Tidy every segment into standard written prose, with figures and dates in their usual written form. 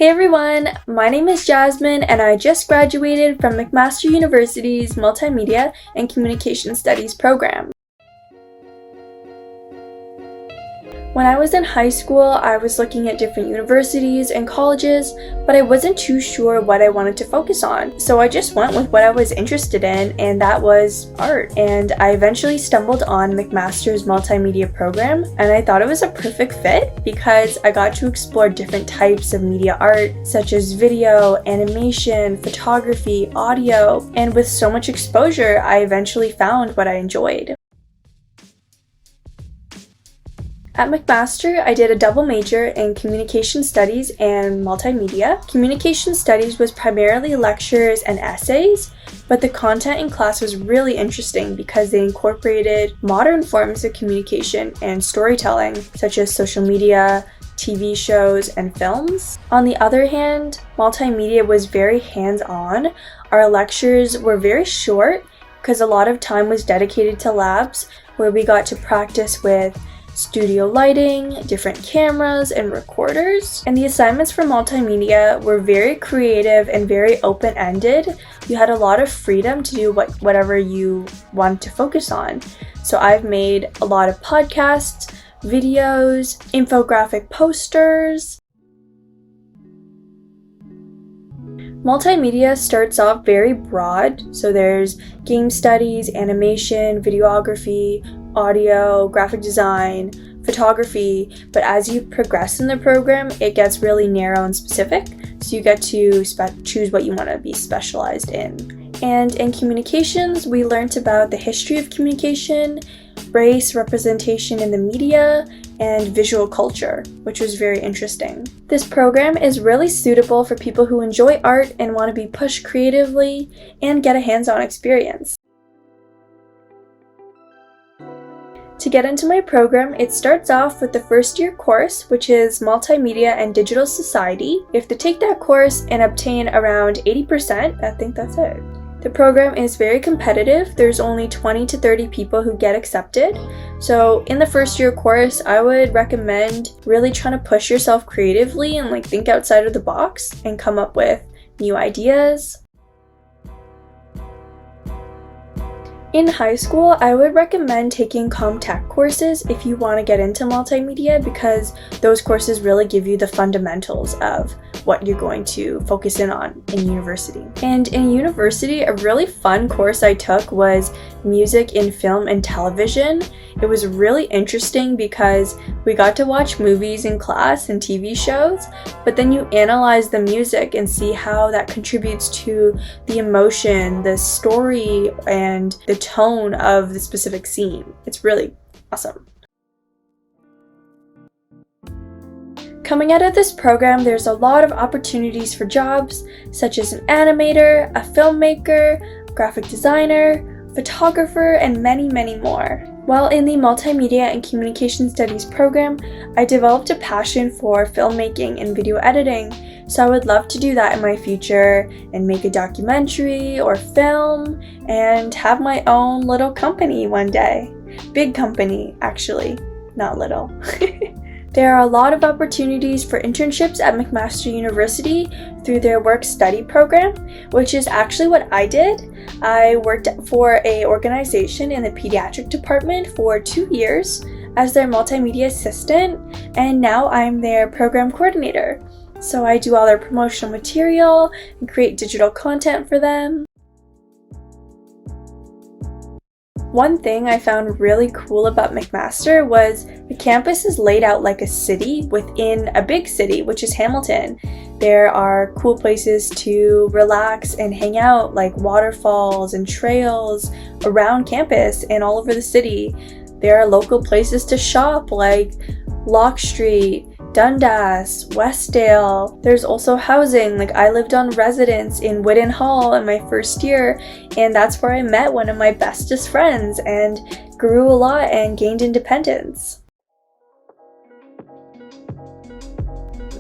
Hey everyone, my name is Jasmin and I just graduated from McMaster University's Multimedia and Communication Studies program. When I was in high school, I was looking at different universities and colleges, but I wasn't too sure what I wanted to focus on. So I just went with what I was interested in, and that was art. And I eventually stumbled on McMaster's multimedia program, and I thought it was a perfect fit because I got to explore different types of media art, such as video, animation, photography, audio, and with so much exposure, I eventually found what I enjoyed. At McMaster, I did a double major in Communication Studies and Multimedia. Communication Studies was primarily lectures and essays, but the content in class was really interesting because they incorporated modern forms of communication and storytelling, such as social media, TV shows, and films. On the other hand, Multimedia was very hands-on. Our lectures were very short because a lot of time was dedicated to labs where we got to practice with studio lighting, different cameras, and recorders. And the assignments for multimedia were very creative and very open-ended. You had a lot of freedom to do whatever you want to focus on. So I've made a lot of podcasts, videos, infographic posters. Multimedia starts off very broad, so there's game studies, animation, videography, audio, graphic design, photography, but as you progress in the program, it gets really narrow and specific, so you get to choose what you want to be specialized in. And in communications, we learned about the history of communication, race representation in the media, and visual culture, which was very interesting. This program is really suitable for people who enjoy art and want to be pushed creatively and get a hands-on experience. To get into my program, it starts off with the first year course, which is Multimedia and Digital Society. You have to take that course and obtain around 80%. I think that's it. The program is very competitive. There's only 20 to 30 people who get accepted. So in the first year course, I would recommend really trying to push yourself creatively and think outside of the box and come up with new ideas. In high school, I would recommend taking ComTech courses if you want to get into multimedia because those courses really give you the fundamentals of what you're going to focus in on in university. And in university, a really fun course I took was music in film and television. It was really interesting because we got to watch movies in class and TV shows, but then you analyze the music and see how that contributes to the emotion, the story, and the tone of the specific scene. It's really awesome. Coming out of this program, there's a lot of opportunities for jobs, such as an animator, a filmmaker, graphic designer, photographer, and many, many more. While in the Multimedia and Communication Studies program, I developed a passion for filmmaking and video editing, so I would love to do that in my future and make a documentary or film and have my own little company one day. Big company, actually, not little. There are a lot of opportunities for internships at McMaster University through their work-study program, which is actually what I did. I worked for an organization in the pediatric department for 2 years as their multimedia assistant, and now I'm their program coordinator. So I do all their promotional material and create digital content for them. One thing I found really cool about McMaster was the campus is laid out like a city within a big city, which is Hamilton. There are cool places to relax and hang out, like waterfalls and trails around campus and all over the city. There are local places to shop like Lock Street, Dundas, Westdale. There's also housing, I lived on residence in Whitten Hall in my first year, and that's where I met one of my bestest friends and grew a lot and gained independence.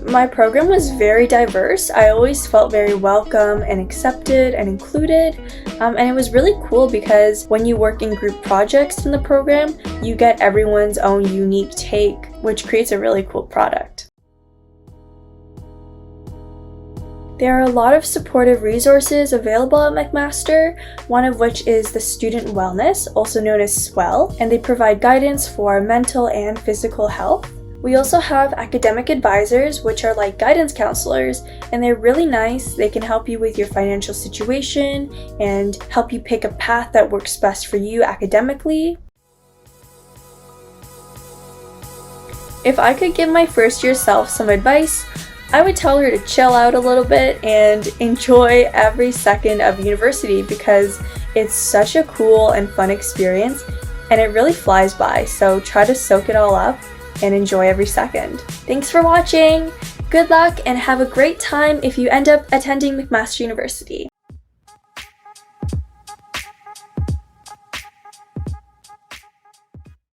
My program was very diverse. I always felt very welcome and accepted and included, and it was really cool because when you work in group projects in the program, you get everyone's own unique take, which creates a really cool product. There are a lot of supportive resources available at McMaster, one of which is the Student Wellness, also known as SWELL, and they provide guidance for mental and physical health. We also have academic advisors, which are like guidance counselors, and they're really nice. They can help you with your financial situation and help you pick a path that works best for you academically. If I could give my first year self some advice, I would tell her to chill out a little bit and enjoy every second of university because it's such a cool and fun experience and it really flies by, so try to soak it all up and enjoy every second. Thanks for watching! Good luck and have a great time if you end up attending McMaster University.